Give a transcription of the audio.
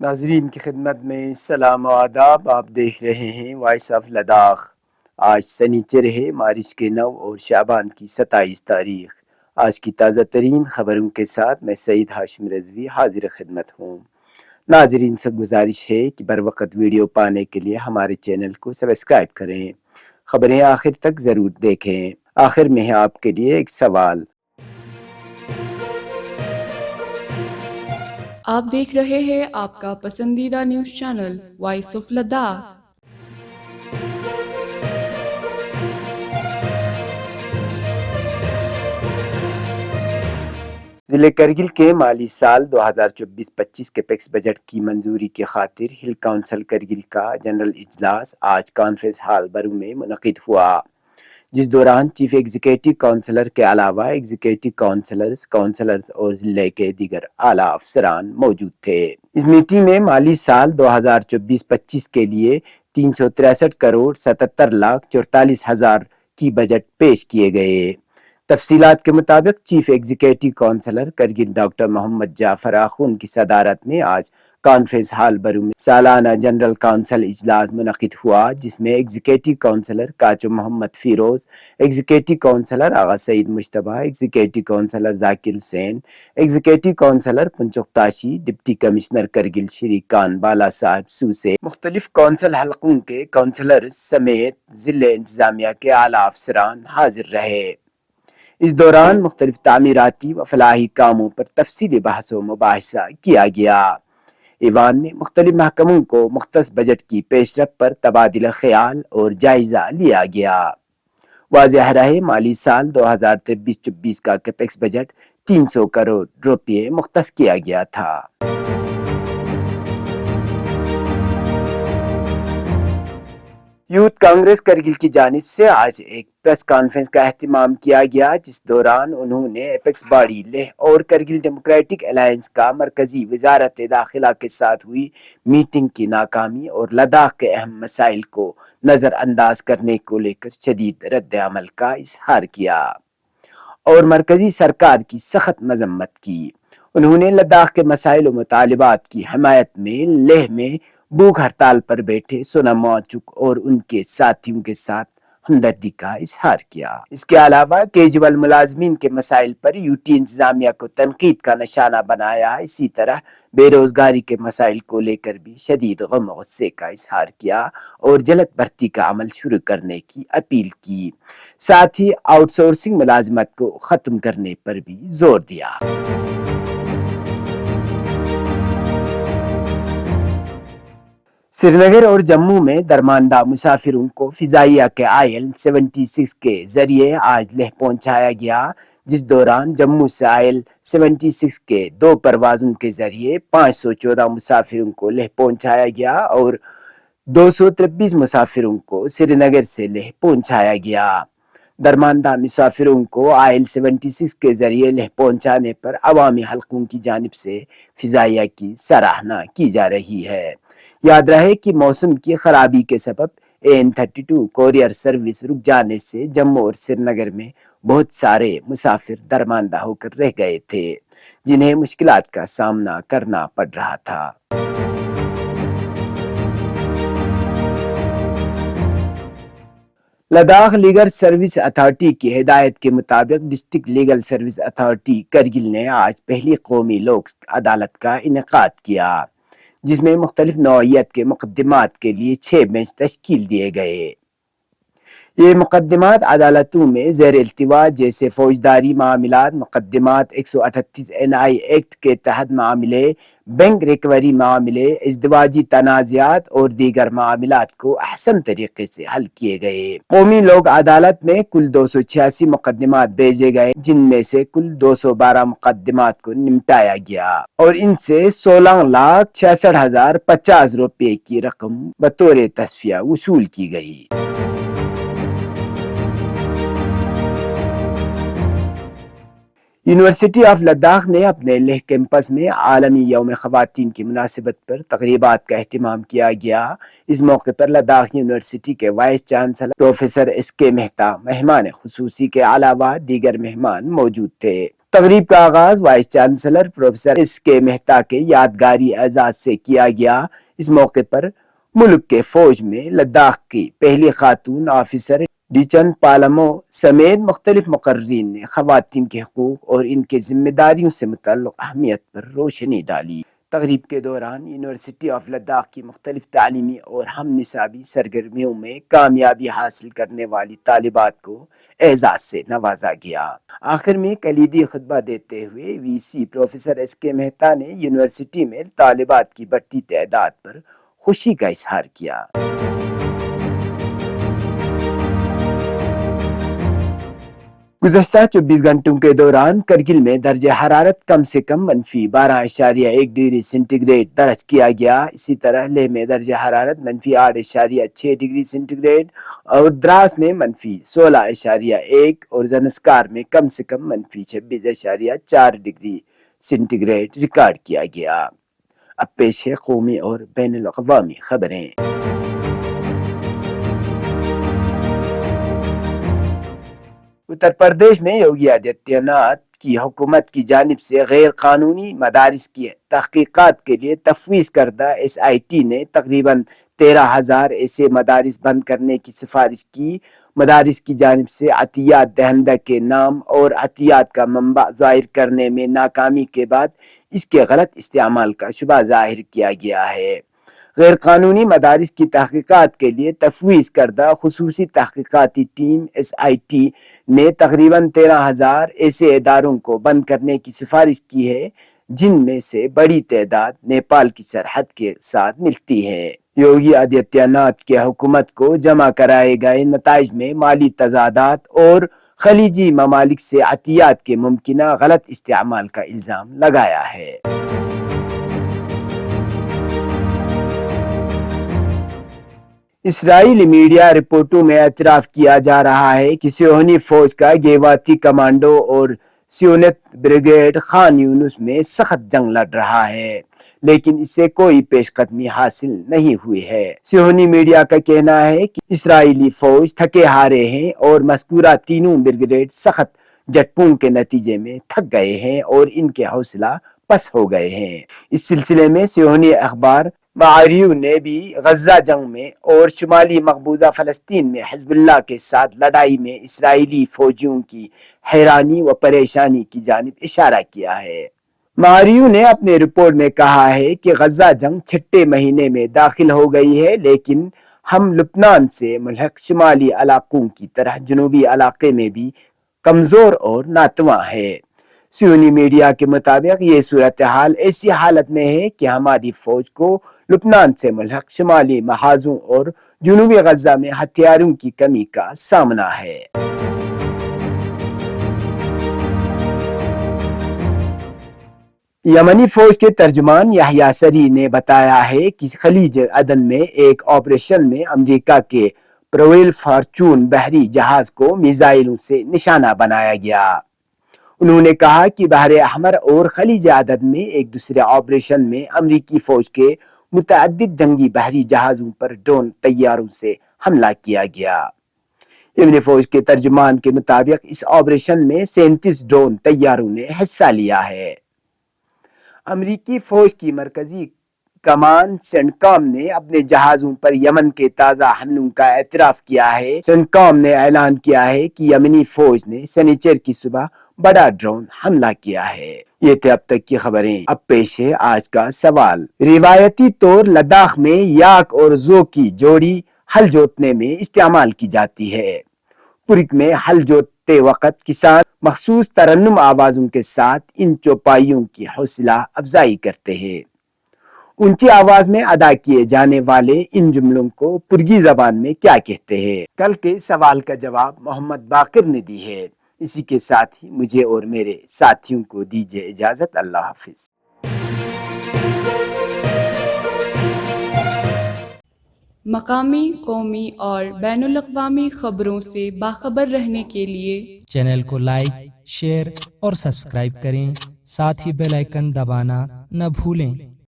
ناظرین کی خدمت میں سلام و آداب. آپ دیکھ رہے ہیں وائس آف لداخ. آج سنیچر ہے، مارچ کے 9 اور شعبان کی 27 تاریخ. آج کی تازہ ترین خبروں کے ساتھ میں سعید ہاشم رضوی حاضر خدمت ہوں. ناظرین سے گزارش ہے کہ بر وقت ویڈیو پانے کے لیے ہمارے چینل کو سبسکرائب کریں. خبریں آخر تک ضرور دیکھیں. آخر میں ہے آپ کے لیے ایک سوال. آپ دیکھ رہے ہیں آپ کا پسندیدہ news channel voice of Ladakh. ضلع کرگل کے مالی سال 2024-25 کے پیکس بجٹ کی منظوری کی خاطر ہل کونسل کرگل کا جنرل اجلاس آج کانفرنس ہال برو میں منعقد ہوا، جس دوران چیف ایگزیکٹو کونسلر کے علاوہ ایگزیکٹو کونسلرز اور ضلع کے دیگر اعلیٰ افسران موجود تھے. اس میٹنگ میں مالی سال 2024-25 کے لیے 363 کروڑ 77 لاکھ 44 ہزار کی بجٹ پیش کیے گئے. تفصیلات کے مطابق chief executive councillor Kargil doctor Mohammad Jafar Akhoon کی صدارت میں آج کانفرنس ہال برو میں سالانہ جنرل کونسل اجلاس منعقد ہوا، جس میں executive councillor Kacho Mohammad Feroz, executive councillor Agha Saeed مشتبہ، executive councillor Zakir Hussain, executive councillor Punchok Tashi, deputy commissioner Kargil Shri کان بالا صاحب سوسے، مختلف کونسل حلقوں کے کونسلرز سمیت ضلع انتظامیہ کے اعلیٰ افسران حاضر رہے. اس دوران مختلف تعمیراتی و فلاحی کاموں پر تفصیلی بحث و مباحثہ کیا گیا. ایوان میں مختلف محکموں کو مختص بجٹ کی پیش رفت پر تبادلہ خیال اور جائزہ لیا گیا. واضح رہے مالی سال 2023-24 کا کیپیکس بجٹ 300 کروڑ روپے مختص کیا گیا تھا. یوتھ کانگریس کرگل کی جانب سے آج ایک پریس کانفرنس کا اہتمام کیا گیا، جس دوران انہوں نے ایپیکس باڈی لیہ اور کرگل ڈیموکریٹک الائنس کا مرکزی وزارت داخلہ کے ساتھ ہوئی میٹنگ کی ناکامی اور لداخ کے اہم مسائل کو نظر انداز کرنے کو لے کر شدید رد عمل کا اظہار کیا اور مرکزی سرکار کی سخت مذمت کی. انہوں نے لداخ کے مسائل و مطالبات کی حمایت میں لیہ میں بھوک ہڑتال پر بیٹھے سونم وانگچک اور ان کے ساتھیوں کے ساتھ ہمدردی کا اظہار کیا. اس کے علاوہ کیجریوال ملازمین کے مسائل پر یوٹی انتظامیہ کو تنقید کا نشانہ بنایا. اسی طرح بے روزگاری کے مسائل کو لے کر بھی شدید غم و غصے کا اظہار کیا اور جلد بھرتی کا عمل شروع کرنے کی اپیل کی. ساتھ ہی آؤٹ سورسنگ ملازمت کو ختم کرنے پر بھی زور دیا. سری نگر اور جموں میں درماندہ مسافروں کو فضائیہ کے آئل 76 کے ذریعے آج لیہ پہنچایا گیا، جس دوران جموں سے آئل 76 کے 2 پروازوں کے ذریعے 514 مسافروں کو لیہ پہنچایا گیا اور 223 مسافروں کو سری نگر سے لیہ پہنچایا گیا. درماندہ مسافروں کو آئل 76 کے ذریعے لیہ پہنچانے پر عوامی حلقوں کی جانب سے فضائیہ کی سراہنا کی جا رہی ہے. یاد رہے کہ موسم کی خرابی کے سبب AN32 کوریئر سروس رک جانے سے جموں اور سری نگر میں بہت سارے مسافر درماندہ ہو کر رہ گئے تھے، جنہیں مشکلات کا سامنا کرنا پڑ رہا تھا. لداخ لیگل سروس اتھارٹی کی ہدایت کے مطابق district legal service authority Kargil نے آج پہلی قومی لوک عدالت کا انعقاد کیا، جس میں مختلف نوعیت کے مقدمات کے لیے 6 بینچ تشکیل دیے گئے. یہ مقدمات عدالتوں میں زیر التوا جیسے فوجداری معاملات، مقدمات 138 NI ایکٹ کے تحت معاملے، بینک ریکوری معاملے، ازدواجی تنازعات اور دیگر معاملات کو احسن طریقے سے حل کیے گئے. قومی لوک عدالت میں کل 286 مقدمات بھیجے گئے، جن میں سے کل 212 مقدمات کو نمٹایا گیا اور ان سے 16,66,050 روپے کی رقم بطور تصفیہ وصول کی گئی. یونیورسٹی آف لداخ نے اپنے لیہ کیمپس میں عالمی یوم خواتین کی مناسبت پر تقریبات کا اہتمام کیا گیا. اس موقع پر لداخ یونیورسٹی کے vice chancellor professor SK Mehta مہمان خصوصی کے علاوہ دیگر مہمان موجود تھے. تقریب کا آغاز وائس چانسلر پروفیسر ایس کے مہتا کے یادگاری اعزاز سے کیا گیا۔ اس موقع پر ملک کے فوج میں لداخ کی پہلی خاتون آفیسر ڈیچن پالمو سمیت مختلف مقررین نے خواتین کے حقوق اور ان کے ذمہ داریوں سے متعلق اہمیت پر روشنی ڈالی۔ تقریب کے دوران یونیورسٹی آف لداخ کی مختلف تعلیمی اور ہم نصابی سرگرمیوں میں کامیابی حاصل کرنے والی طالبات کو اعزاز سے نوازا گیا۔ آخر میں کلیدی خطبہ دیتے ہوئے وی سی پروفیسر ایس کے مہتا نے یونیورسٹی میں طالبات کی بڑھتی تعداد پر خوشی کا اظہار کیا۔ گزشتہ 24 گھنٹوں کے دوران کرگل میں درجہ حرارت کم سے کم -12.1 ڈگری سینٹی گریڈ درج کیا گیا۔ اسی طرح لیہ میں درجہ حرارت -8.6 ڈگری سینٹی گریڈ اور دراس میں -16.1 اور زنسکار میں کم سے کم -26.4 ڈگری سینٹی گریڈ ریکارڈ کیا گیا۔ اب پیش ہے قومی اور بین الاقوامی خبریں۔ اتر پردیش میں یوگی آدتیہ ناتھ کی حکومت کی جانب سے غیر قانونی مدارس کی تحقیقات کے لیے تفویض کردہ SIT نے تقریباً 13,000 ایسے مدارس بند کرنے کی سفارش کی۔ مدارس کی جانب سے عطیات دہندہ کے نام اور عطیات کا منبع ظاہر کرنے میں ناکامی کے بعد اس کے غلط استعمال کا شبہ ظاہر کیا گیا ہے۔ غیر قانونی مدارس کی تحقیقات کے لیے تفویض کردہ خصوصی تحقیقاتی ٹیم SIT نے تقریباً 13,000 ایسے اداروں کو بند کرنے کی سفارش کی ہے جن میں سے بڑی تعداد نیپال کی سرحد کے ساتھ ملتی ہے۔ یوگی آدتیہ ناتھ کی حکومت کو جمع کرائے گئے نتائج میں مالی تضادات اور خلیجی ممالک سے عطیات کے ممکنہ غلط استعمال کا الزام لگایا ہے۔ اسرائیلی میڈیا رپورٹوں میں اعتراف کیا جا رہا ہے کہ صہیونی فوج کا گیواتی کمانڈو اور صہیونیت بریگیڈ خان یونس میں سخت جنگ لڑ رہا ہے، لیکن اس سے کوئی پیش قدمی حاصل نہیں ہوئی ہے۔ صہیونی میڈیا کا کہنا ہے کہ اسرائیلی فوج تھکے ہارے ہیں اور مذکورہ تینوں بریگیڈ سخت جھٹکوں کے نتیجے میں تھک گئے ہیں اور ان کے حوصلہ پس ہو گئے ہیں۔ اس سلسلے میں صہیونی اخبار معاریو نے بھی غزہ جنگ میں اور شمالی مقبوضہ فلسطین میں حزب اللہ کے ساتھ لڑائی میں اسرائیلی فوجیوں کی حیرانی و پریشانی کی جانب اشارہ کیا ہے۔ معاریو نے اپنے رپورٹ میں کہا ہے کہ غزہ جنگ 6 مہینے میں داخل ہو گئی ہے، لیکن ہم لبنان سے ملحق شمالی علاقوں کی طرح جنوبی علاقے میں بھی کمزور اور ناتواں ہے۔ صہیونی میڈیا کے مطابق یہ صورتحال ایسی حالت میں ہے کہ ہماری فوج کو لبنان سے ملحق شمالی محاذوں اور جنوبی غزہ میں ہتھیاروں کی کمی کا سامنا ہے۔ یمنی فوج کے ترجمان یحییٰ سری نے بتایا ہے کہ خلیج عدن میں ایک آپریشن میں امریکہ کے پرویل فارچون بحری جہاز کو میزائلوں سے نشانہ بنایا گیا۔ انہوں نے کہا کہ بحر احمر اور خلیج عدن میں ایک دوسرے آپریشن میں امریکی فوج کے متعدد جنگی بحری جہازوں پر ڈرون طیاروں سے حملہ کیا گیا۔ یمنی فوج کے ترجمان کے مطابق اس آپریشن میں 37 ڈرون طیاروں نے حصہ لیا ہے۔ امریکی فوج کی مرکزی کمان سینٹکام نے اپنے جہازوں پر یمن کے تازہ حملوں کا اعتراف کیا ہے۔ سینٹکام نے اعلان کیا ہے کہ یمنی فوج نے سنیچر کی صبح بڑا ڈرون حملہ کیا ہے۔ یہ تھے اب تک کی خبریں۔ اب پیش ہے آج کا سوال۔ روایتی طور لداخ میں یاک اور زو کی جوڑی ہل جوتنے میں استعمال کی جاتی ہے۔ پورک میں ہل جوتتے وقت کسان مخصوص ترنم آوازوں کے ساتھ ان چوپائیوں کی حوصلہ افزائی کرتے ہیں۔ اونچی آواز میں ادا کیے جانے والے ان جملوں کو پرگی زبان میں کیا کہتے ہیں؟ کل کے سوال کا جواب محمد باقر نے دی ہے۔ اسی کے ساتھ ہی مجھے اور میرے ساتھیوں کو دیجیے اجازت۔ اللہ حافظ۔ مقامی، قومی اور بین الاقوامی خبروں سے باخبر رہنے کے لیے چینل کو لائک، شیئر اور سبسکرائب کریں، ساتھ ہی بیل آئیکن دبانا نہ بھولیں۔